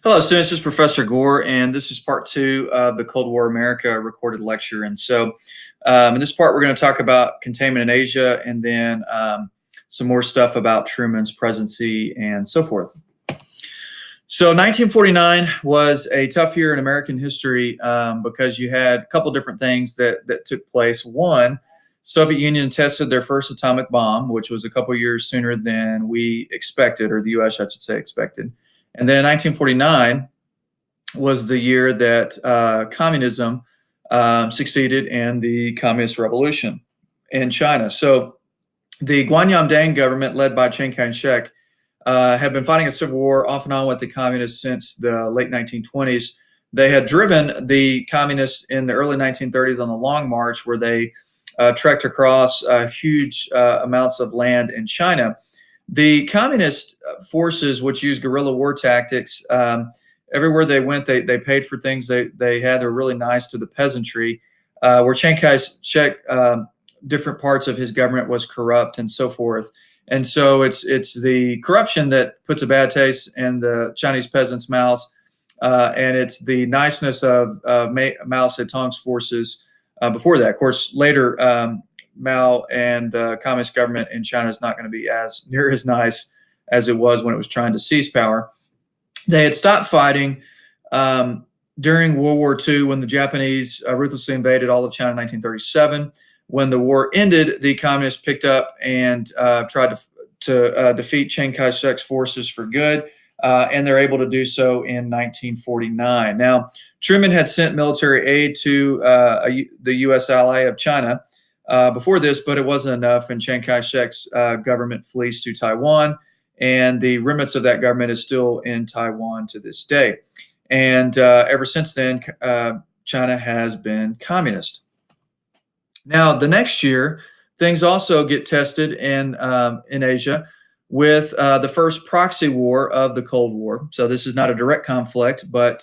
Hello, students. This is Professor Gore, and this is part two of the Cold War America recorded lecture. And so, in this part, we're going to talk about containment in Asia, and then some more stuff about Truman's presidency and so forth. So, 1949 was a tough year in American history because you had a couple different things that took place. One, Soviet Union tested their first atomic bomb, which was a couple years sooner than we expected, or the U.S., I should say, expected. And then 1949 was the year that communism succeeded in the Communist Revolution in China. So the Guanyamdang government, led by Chiang Kai-shek, had been fighting a civil war off and on with the communists since the late 1920s. They had driven the communists in the early 1930s on the Long March, where they trekked across huge amounts of land in China. The communist forces, which used guerrilla war tactics, everywhere they went, they paid for things they had. They were really nice to the peasantry. Where Chiang Kai-shek, different parts of his government was corrupt and so forth. And so it's the corruption that puts a bad taste in the Chinese peasants' mouths, and it's the niceness of Mao Zedong's forces before that. Of course, later, Mao and the communist government in China is not going to be near as nice as it was when it was trying to seize power. They had stopped fighting during World War II, when the Japanese ruthlessly invaded all of China in 1937. When the war ended, the communists picked up and tried to defeat Chiang Kai-shek's forces for good, and they're able to do so in 1949. Now, Truman had sent military aid to the U.S. ally of China before this, but it wasn't enough, and Chiang Kai-shek's government flees to Taiwan, and the remnants of that government is still in Taiwan to this day. And ever since then, China has been communist. Now, the next year, things also get tested in Asia with the first proxy war of the Cold War. So this is not a direct conflict, but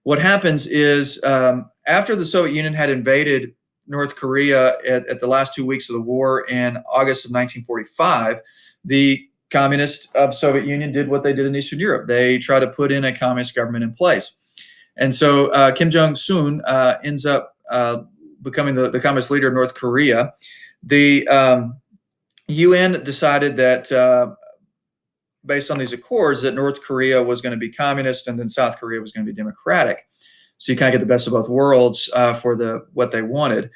what happens is after the Soviet Union had invaded North Korea at the last 2 weeks of the war in August of 1945, the communists of Soviet Union did what they did in Eastern Europe. They tried to put in a communist government in place. And so Kim Jong-un ends up becoming the communist leader of North Korea. The UN decided that based on these accords, that North Korea was going to be communist and then South Korea was going to be democratic. So you kind of get the best of both worlds for what they wanted.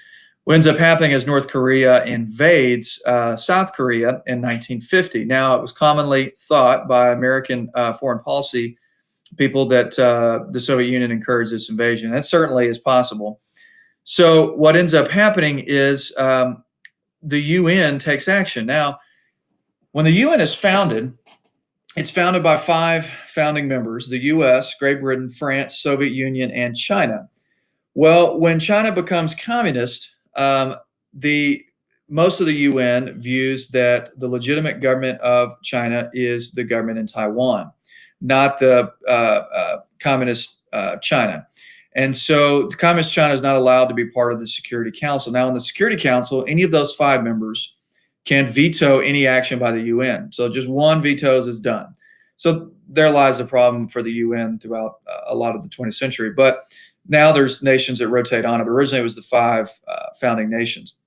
What ends up happening is North Korea invades South Korea in 1950. Now, it was commonly thought by American foreign policy people that the Soviet Union encouraged this invasion. That certainly is possible. So what ends up happening is the UN takes action. Now, when the UN is founded, it's founded by 5 founding members: the U.S., Great Britain, France, Soviet Union, and China. Well, when China becomes communist, most of the UN views that the legitimate government of China is the government in Taiwan, not the communist China. And so the communist China is not allowed to be part of the Security Council. Now, in the Security Council, any of those 5 members can veto any action by the UN. So just one vetoes is done. So there lies the problem for the UN throughout a lot of the 20th century. But now there's nations that rotate on it. But originally it was the 5 founding nations.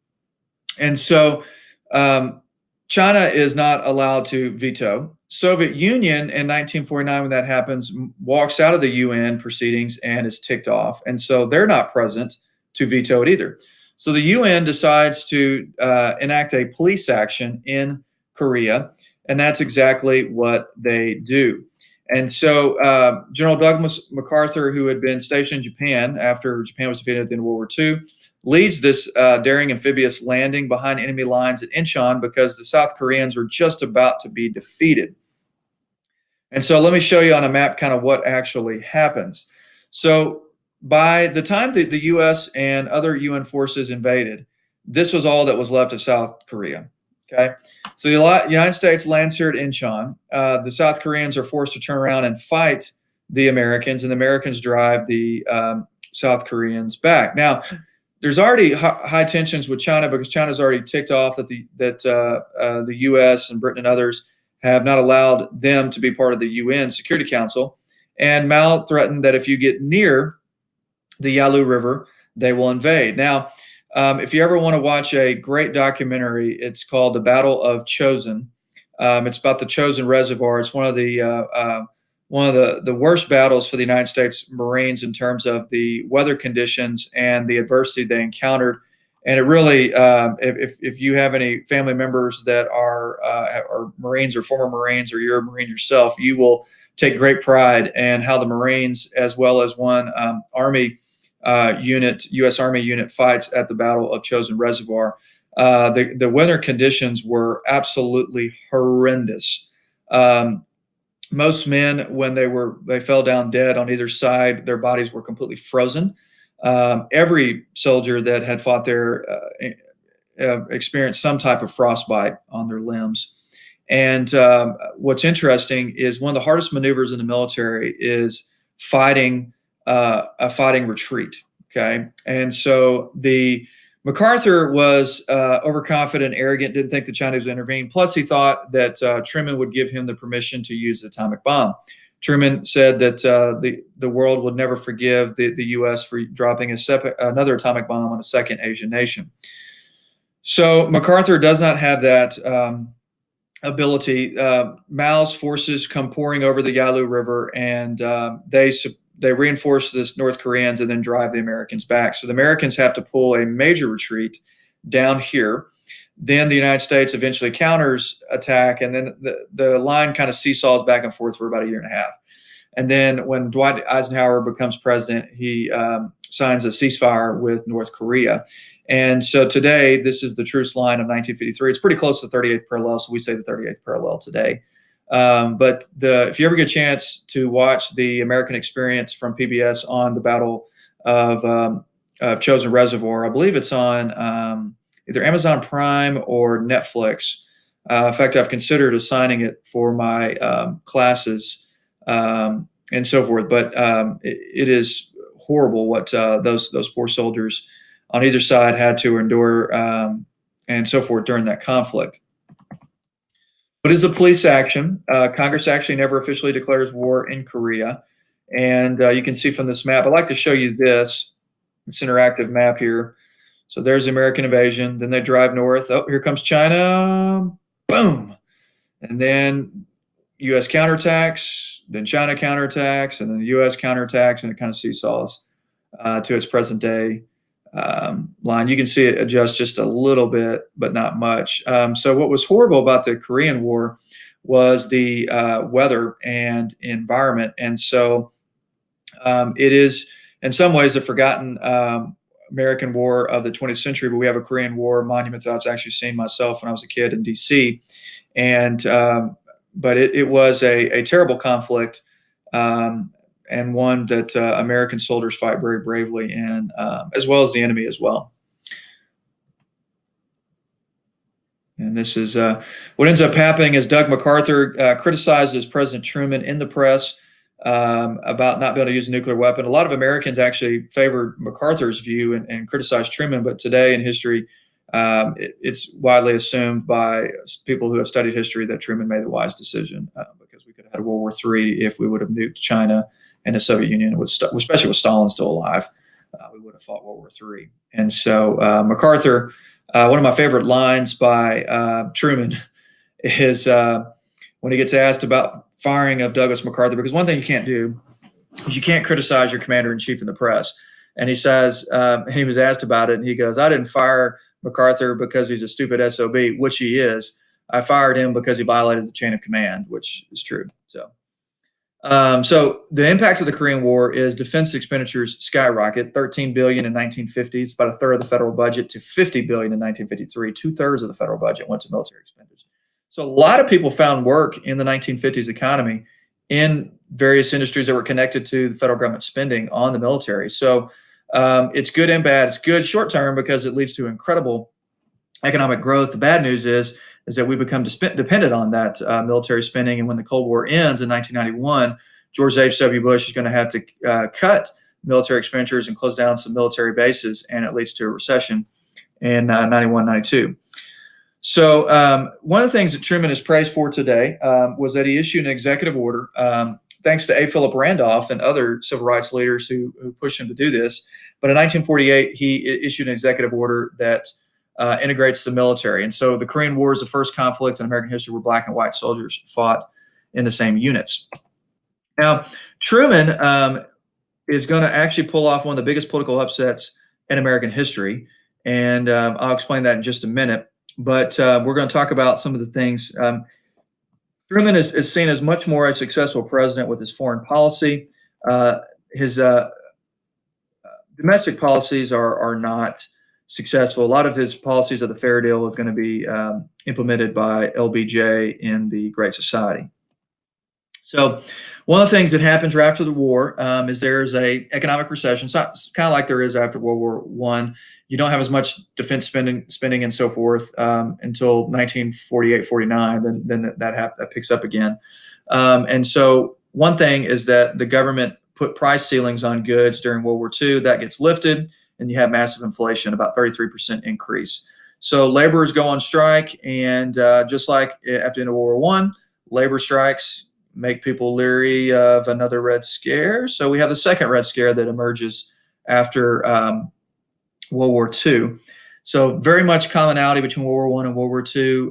And so China is not allowed to veto. Soviet Union in 1949, when that happens, walks out of the UN proceedings and is ticked off. And so they're not present to veto it either. So the UN decides to enact a police action in Korea, and that's exactly what they do. And so General Douglas MacArthur, who had been stationed in Japan after Japan was defeated at the end of World War II, leads this daring amphibious landing behind enemy lines at Incheon because the South Koreans were just about to be defeated. And so let me show you on a map kind of what actually happens. So by the time that the U.S. and other UN forces invaded, this was all that was left of South Korea. Okay, so the United States lands here at Incheon. The South Koreans are forced to turn around and fight the Americans, and the Americans drive the South Koreans back. Now, there's already high tensions with China because China's already ticked off that the U.S. and Britain and others have not allowed them to be part of the UN Security Council. And Mao threatened that if you get near the Yalu River, they will invade. Now, if you ever want to watch a great documentary, it's called The Battle of Chosin. It's about the Chosin Reservoir. It's one of the worst battles for the United States Marines in terms of the weather conditions and the adversity they encountered. And it really, if you have any family members that are Marines or former Marines, or you're a Marine yourself, you will take great pride in how the Marines, as well as one Army unit, U.S. Army unit, fights at the Battle of Chosin Reservoir. The weather conditions were absolutely horrendous. Most men, when they fell down dead on either side, their bodies were completely frozen. Every soldier that had fought there experienced some type of frostbite on their limbs. And what's interesting is one of the hardest maneuvers in the military is fighting a fighting retreat. Okay, and so MacArthur was overconfident, arrogant, didn't think the Chinese would intervene. Plus, he thought that Truman would give him the permission to use the atomic bomb. Truman said that the world would never forgive the U.S. for dropping another atomic bomb on a second Asian nation. So MacArthur does not have that ability. Mao's forces come pouring over the Yalu River, and they reinforce the North Koreans and then drive the Americans back. So the Americans have to pull a major retreat down here. Then the United States eventually counters attack, and then the line kind of seesaws back and forth for about a year and a half. And then when Dwight Eisenhower becomes president, he signs a ceasefire with North Korea. And so today, this is the truce line of 1953. It's pretty close to the 38th parallel, so we say the 38th parallel today. But if you ever get a chance to watch the American Experience from PBS on the Battle of Chosin Reservoir, I believe it's on either Amazon Prime or Netflix. In fact, I've considered assigning it for my classes and so forth. But it is horrible what those poor soldiers on either side had to endure and so forth during that conflict. But it's a police action. Congress actually never officially declares war in Korea. And you can see from this map, I'd like to show you this interactive map here. So there's the American invasion. Then they drive north. Oh, here comes China. Boom. And then U.S. counterattacks, then China counterattacks, and then the U.S. counterattacks, and it kind of seesaws to its present day line. You can see it adjust just a little bit, but not much. So what was horrible about the Korean War was the weather and environment. And so it is, in some ways, a forgotten American war of the 20th century, but we have a Korean War monument that I was actually seeing myself when I was a kid in D.C. And but it was a terrible conflict. And one that American soldiers fight very bravely in, as well as the enemy as well. And this is what ends up happening is Doug MacArthur criticizes President Truman in the press about not being able to use a nuclear weapon. A lot of Americans actually favored MacArthur's view and criticized Truman, but today in history, it's widely assumed by people who have studied history that Truman made the wise decision because we could have had World War III if we would have nuked China and the Soviet Union, especially with Stalin still alive. We would have fought World War III. And so MacArthur, one of my favorite lines by Truman is when he gets asked about firing of Douglas MacArthur, because one thing you can't do is you can't criticize your commander-in-chief in the press. And he says, he was asked about it, and he goes, I didn't fire MacArthur because he's a stupid SOB, which he is. I fired him because he violated the chain of command, which is true. So the impact of the Korean War is defense expenditures skyrocket, $13 billion in 1950. It's about a third of the federal budget to $50 billion in 1953. 2/3 of the federal budget went to military expenditures. So a lot of people found work in the 1950s economy in various industries that were connected to the federal government spending on the military. So it's good and bad. It's good short term because it leads to incredible economic growth. The bad news is that we become dependent on that military spending. And when the Cold War ends in 1991, George H.W. Bush is going to have to cut military expenditures and close down some military bases, and it leads to a recession in 91, 92. So one of the things that Truman is praised for today was that he issued an executive order thanks to A. Philip Randolph and other civil rights leaders who pushed him to do this. But in 1948, he issued an executive order that integrates the military. And so the Korean War is the first conflict in American history where black and white soldiers fought in the same units. Now, Truman is going to actually pull off one of the biggest political upsets in American history. And I'll explain that in just a minute. But we're going to talk about some of the things. Truman is seen as much more a successful president with his foreign policy. His domestic policies are not successful. A lot of his policies of the Fair Deal is going to be implemented by LBJ in the Great Society. So one of the things that happens right after the war is there's a economic recession. It's kind of like there is after World War I. You don't have as much defense spending and so forth until 1948, 49. Then that picks up again. And so one thing is that the government put price ceilings on goods during World War II. That gets lifted, and you have massive inflation, about 33% increase. So laborers go on strike, and just like after the end of World War I, labor strikes make people leery of another Red Scare. So we have the second Red Scare that emerges after World War II. So very much commonality between World War I and World War II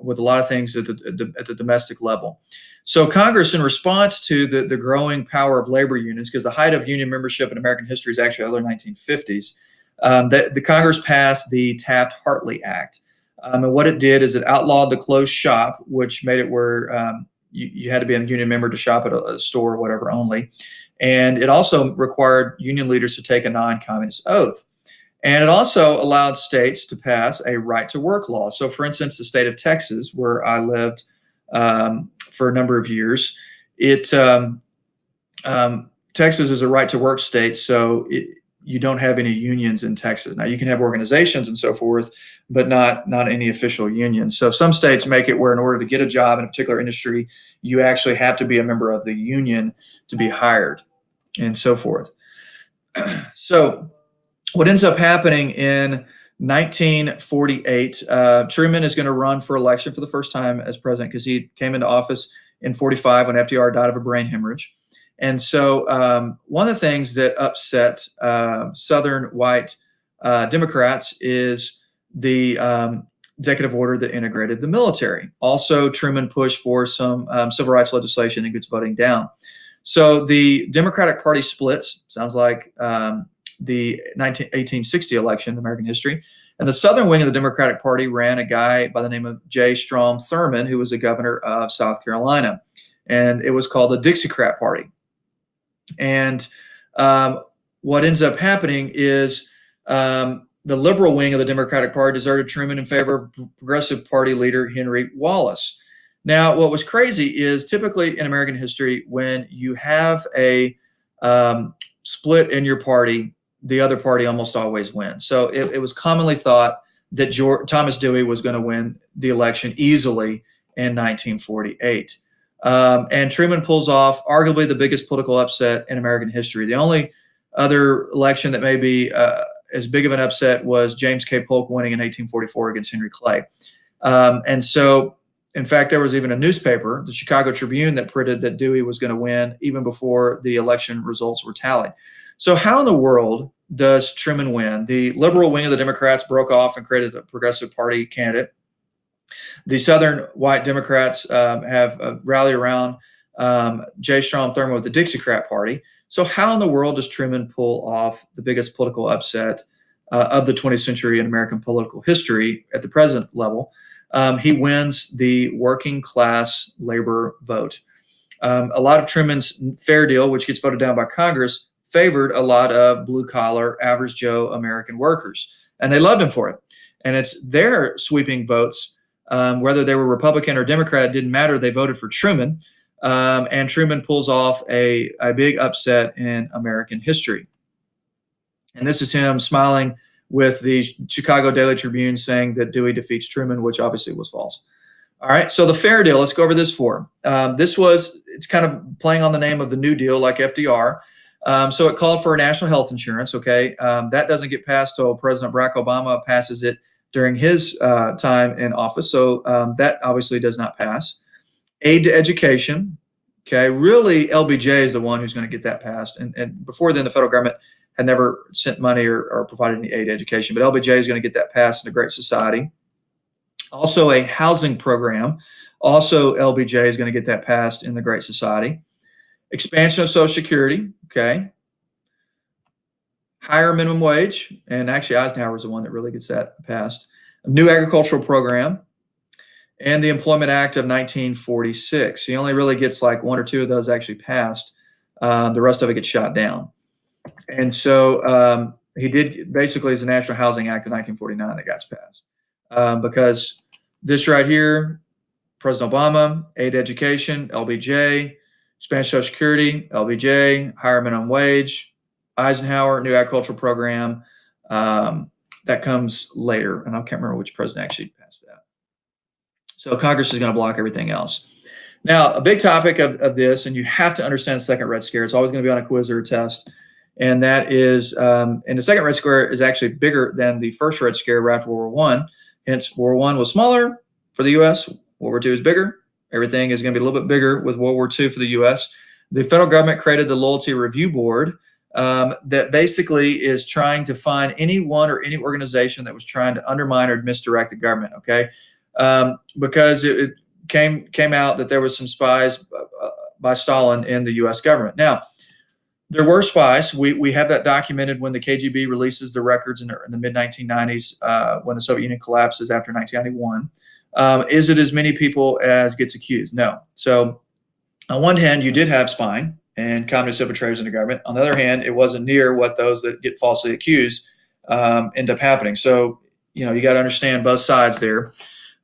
with a lot of things at the domestic level. So Congress, in response to the growing power of labor unions, because the height of union membership in American history is actually early 1950s, the Congress passed the Taft-Hartley Act. And what it did is it outlawed the closed shop, which made it where you had to be a union member to shop at a store or whatever only. And it also required union leaders to take a non-communist oath. And it also allowed states to pass a right-to-work law. So, for instance, the state of Texas, where I lived for a number of years, Texas is a right-to-work state, so you don't have any unions in Texas. Now, you can have organizations and so forth, but not any official unions. So some states make it where in order to get a job in a particular industry, you actually have to be a member of the union to be hired and so forth. So what ends up happening in 1948, Truman is going to run for election for the first time as president because he came into office in 45 when FDR died of a brain hemorrhage. And so one of the things that upset Southern white Democrats is the executive order that integrated the military. Also, Truman pushed for some civil rights legislation and gets voting down. So the Democratic Party splits, sounds like the 1860 election in American history. And the southern wing of the Democratic Party ran a guy by the name of J. Strom Thurmond, who was the governor of South Carolina. And it was called the Dixiecrat Party. And what ends up happening is the liberal wing of the Democratic Party deserted Truman in favor of Progressive Party leader Henry Wallace. Now, what was crazy is typically in American history, when you have a split in your party, the other party almost always wins. So it was commonly thought that Thomas Dewey was going to win the election easily in 1948. And Truman pulls off arguably the biggest political upset in American history. The only other election that may be as big of an upset was James K. Polk winning in 1844 against Henry Clay. And so, in fact, there was even a newspaper, the Chicago Tribune, that printed that Dewey was going to win even before the election results were tallied. So how in the world does Truman win? The liberal wing of the Democrats broke off and created a Progressive Party candidate. The Southern white Democrats have rallied around J. Strom Thurmond with the Dixiecrat Party. So how in the world does Truman pull off the biggest political upset of the 20th century in American political history at the present level? He wins the working class labor vote. A lot of Truman's Fair Deal, which gets voted down by Congress, favored a lot of blue-collar, average Joe American workers, and they loved him for it. And it's their sweeping votes, whether they were Republican or Democrat, it didn't matter. They voted for Truman, and Truman pulls off a big upset in American history. And this is him smiling with the Chicago Daily Tribune saying that Dewey defeats Truman, which obviously was false. All right, so the Fair Deal, let's go over this form. It's kind of playing on the name of the New Deal like FDR. So it called for national health insurance, okay? That doesn't get passed till President Barack Obama passes it during his time in office. So that obviously does not pass. Aid to education, Okay, really, LBJ is the one who's going to get that passed. And before then, the federal government had never sent money or provided any aid to education. But LBJ is going to get that passed in the Great Society. Also, a housing program. Also, LBJ is going to get that passed in the Great Society. Expansion of Social Security. Okay. Higher minimum wage. And actually, Eisenhower is the one that really gets that passed. A new agricultural program. And the Employment Act of 1946. He only really gets like one or two of those actually passed. The rest of it gets shot down. And so he did, basically, it's the National Housing Act of 1949 that got passed. Because this right here, President Obama, aid to education, LBJ, Spanish Social Security, LBJ, higher minimum wage, Eisenhower, new agricultural program. That comes later, and I can't remember which president actually passed that. So Congress is going to block everything else. Now, a big topic of this, and you have to understand the Second Red Scare. It's always going to be on a quiz or a test. And that is, and the Second Red Scare is actually bigger than the first Red Scare right after World War I. Hence, World War I was smaller for the U.S. World War II is bigger. Everything is going to be a little bit bigger with World War II for the U.S. The federal government created the Loyalty Review Board that basically is trying to find anyone or any organization that was trying to undermine or misdirect the government, okay? Because it came out that there was some spies by Stalin in the U.S. government. Now, there were spies. We have that documented when the KGB releases the records in the mid-1990s when the Soviet Union collapses after 1991. Is it as many people as gets accused? No. So on one hand, you did have spying and communist infiltrators in the government. On the other hand, it wasn't near what those that get falsely accused end up happening. So, you got to understand both sides there.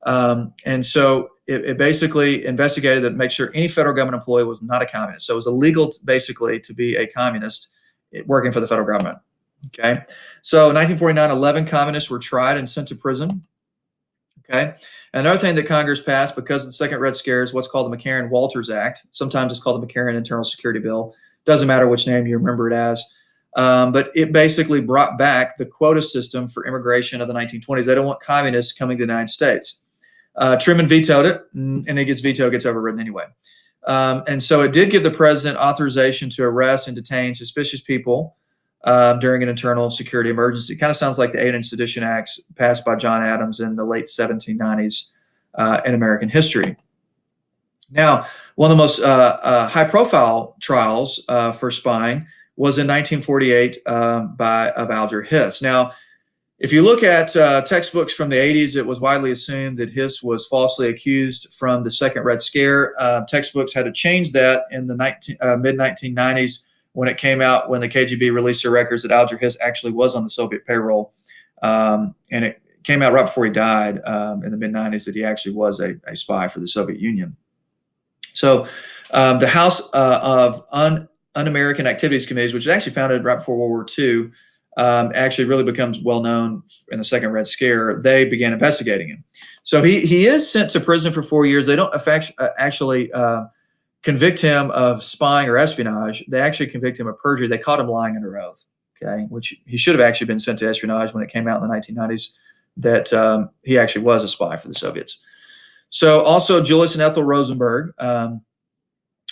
And so it basically investigated to make sure any federal government employee was not a communist. So it was illegal, basically, to be a communist working for the federal government. Okay. So 1949, 11 communists were tried and sent to prison. Okay. And another thing that Congress passed because of the Second Red Scare is what's called the McCarran-Walters Act. Sometimes it's called the McCarran Internal Security Bill. Doesn't matter which name you remember it as. But it basically brought back the quota system for immigration of the 1920s. They don't want communists coming to the United States. Truman vetoed it, and it gets vetoed, gets overridden anyway. And so it did give the president authorization to arrest and detain suspicious people during an internal security emergency. It kind of sounds like the Alien and Sedition Acts passed by John Adams in the late 1790s in American history. Now, one of the most high-profile trials for spying was in 1948 of Alger Hiss. Now, if you look at textbooks from the 80s, it was widely assumed that Hiss was falsely accused from the Second Red Scare. Textbooks had to change that in the mid-1990s when it came out, when the KGB released their records that Alger Hiss actually was on the Soviet payroll. And it came out right before he died in the mid-90s that he actually was a spy for the Soviet Union. So the House of Un-American Activities Committees, which was actually founded right before World War II, actually really becomes well known in the Second Red Scare. They began investigating him. So he is sent to prison for 4 years. They don't actually convict him of spying or espionage. They actually convict him of perjury. They caught him lying under oath, okay, which he should have actually been sent to espionage when it came out in the 1990s that he actually was a spy for the Soviets. So also Julius and Ethel Rosenberg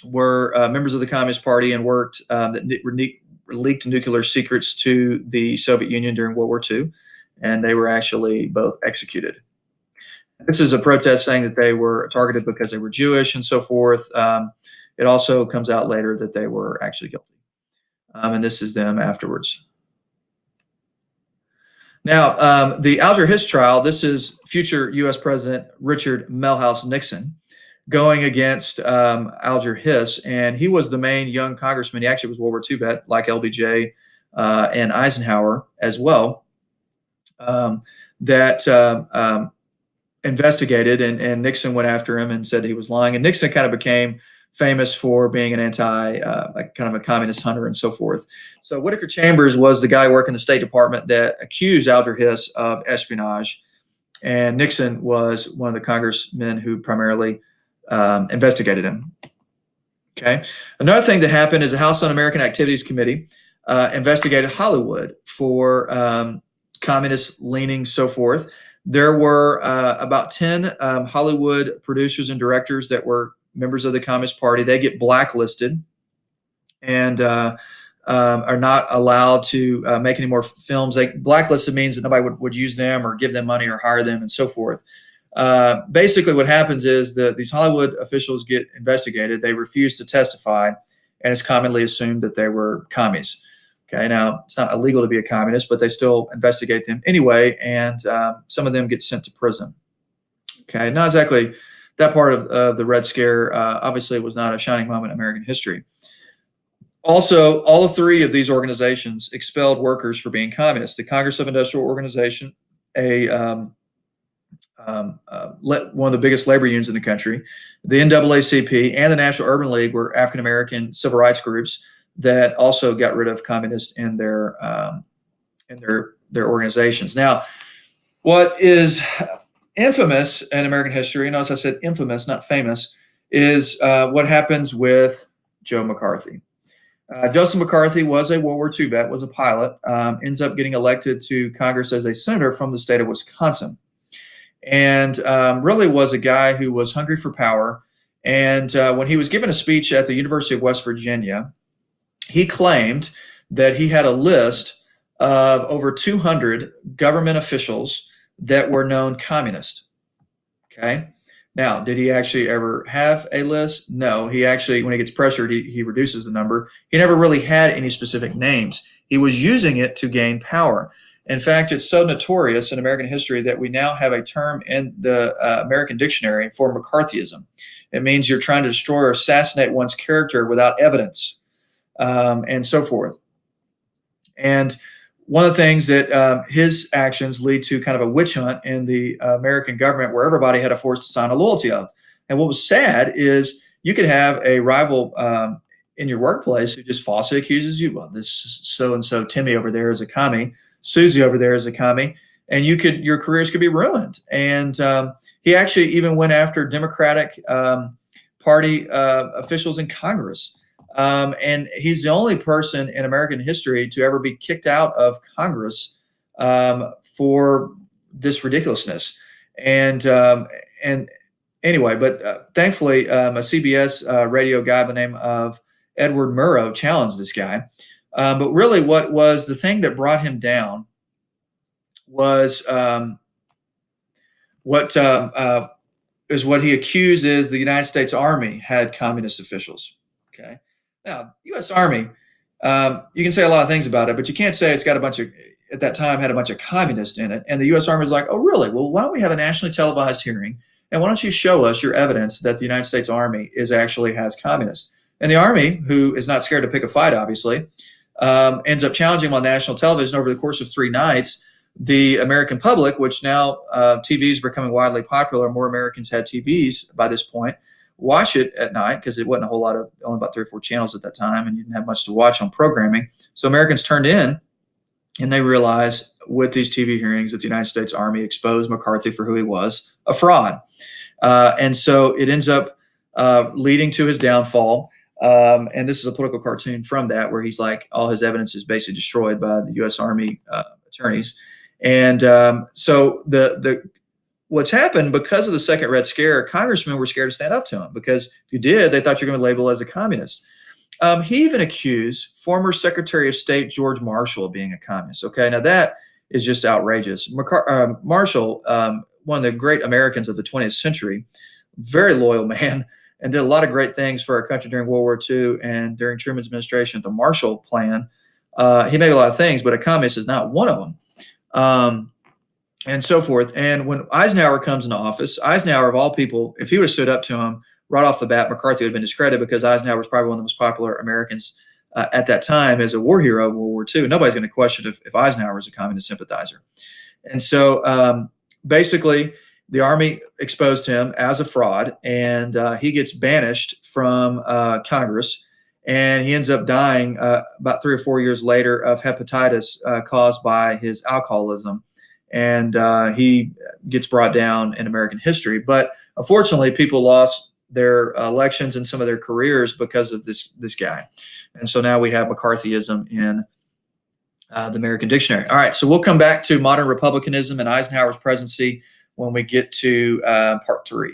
were members of the Communist Party and worked that leaked nuclear secrets to the Soviet Union during World War II, and they were actually both executed. This is a protest saying that they were targeted because they were Jewish and so forth. It also comes out later that they were actually guilty. And this is them afterwards. Now, the Alger Hiss trial, this is future U.S. President Richard Milhous Nixon going against Alger Hiss, and he was the main young congressman. He actually was World War II vet, like LBJ and Eisenhower as well, that investigated, and Nixon went after him and said he was lying. And Nixon kind of became famous for being an kind of a communist hunter and so forth. So Whittaker Chambers was the guy working the State Department that accused Alger Hiss of espionage, and Nixon was one of the congressmen who primarily investigated him. Okay. Another thing that happened is the House Un-American Activities Committee investigated Hollywood for communist leanings, so forth. There were about 10 Hollywood producers and directors that were members of the Communist Party. They get blacklisted and are not allowed to make any more films. Blacklisted means that nobody would use them or give them money or hire them and so forth. Basically, what happens is that these Hollywood officials get investigated. They refuse to testify, and it's commonly assumed that they were commies. Okay, now it's not illegal to be a communist, but they still investigate them anyway, and some of them get sent to prison. Okay, not exactly that part of the Red Scare. Obviously, was not a shining moment in American history. Also, all three of these organizations expelled workers for being communists. The Congress of Industrial Organization, one of the biggest labor unions in the country, the NAACP, and the National Urban League were African American civil rights groups that also got rid of communists in their organizations. Now, what is infamous in American history, notice I said infamous, not famous, is what happens with Joe McCarthy. Joseph McCarthy was a World War II vet, was a pilot, ends up getting elected to Congress as a senator from the state of Wisconsin, and really was a guy who was hungry for power. And when he was given a speech at the University of West Virginia, he claimed that he had a list of over 200 government officials that were known communist. Okay. Now, did he actually ever have a list? No. He actually, when he gets pressured, he reduces the number. He never really had any specific names. He was using it to gain power. In fact, it's so notorious in American history that we now have a term in the American dictionary for McCarthyism. It means you're trying to destroy or assassinate one's character without evidence, and so forth. And one of the things that his actions lead to kind of a witch hunt in the American government where everybody had a force to sign a loyalty oath. And what was sad is you could have a rival in your workplace who just falsely accuses you. Well, this so-and-so Timmy over there is a commie. Susie over there is a commie. And your careers could be ruined. And he actually even went after Democratic Party officials in Congress. And he's the only person in American history to ever be kicked out of Congress for this ridiculousness. And anyway, but thankfully, a CBS radio guy by the name of Edward Murrow challenged this guy. But really, what was the thing that brought him down was what he accused is the United States Army had communist officials. Okay. Now, U.S. Army, you can say a lot of things about it, but you can't say it's got at that time, had a bunch of communists in it. And the U.S. Army is like, oh, really? Well, why don't we have a nationally televised hearing? And why don't you show us your evidence that the United States Army actually has communists? And the Army, who is not scared to pick a fight, obviously, ends up challenging him on national television over the course of 3 nights. The American public, which now TV is becoming widely popular, more Americans had TVs by this point, watch it at night because it wasn't a whole lot of, only about 3 or 4 channels at that time, and you didn't have much to watch on programming. So Americans turned in, and they realized with these TV hearings that the United States Army exposed McCarthy for who he was, a fraud. And so it ends up leading to his downfall. And this is a political cartoon from that, where he's like, all his evidence is basically destroyed by the U.S. Army attorneys. And so what's happened because of the second Red Scare, congressmen were scared to stand up to him because if you did, they thought you were going to label as a communist. He even accused former Secretary of State George Marshall of being a communist. Okay, now that is just outrageous. Marshall, one of the great Americans of the 20th century, very loyal man, and did a lot of great things for our country during World War II and during Truman's administration. The Marshall Plan, he made a lot of things, but a communist is not one of them. And so forth. And when Eisenhower comes into office, Eisenhower, of all people, if he would have stood up to him right off the bat, McCarthy would have been discredited because Eisenhower was probably one of the most popular Americans at that time as a war hero of World War II. Nobody's going to question if Eisenhower was a communist sympathizer. And so basically, the Army exposed him as a fraud, and he gets banished from Congress, and he ends up dying about 3 or 4 years later of hepatitis caused by his alcoholism. And he gets brought down in American history. But unfortunately, people lost their elections and some of their careers because of this guy. And so now we have McCarthyism in the American dictionary. All right, so we'll come back to modern republicanism and Eisenhower's presidency when we get to part 3.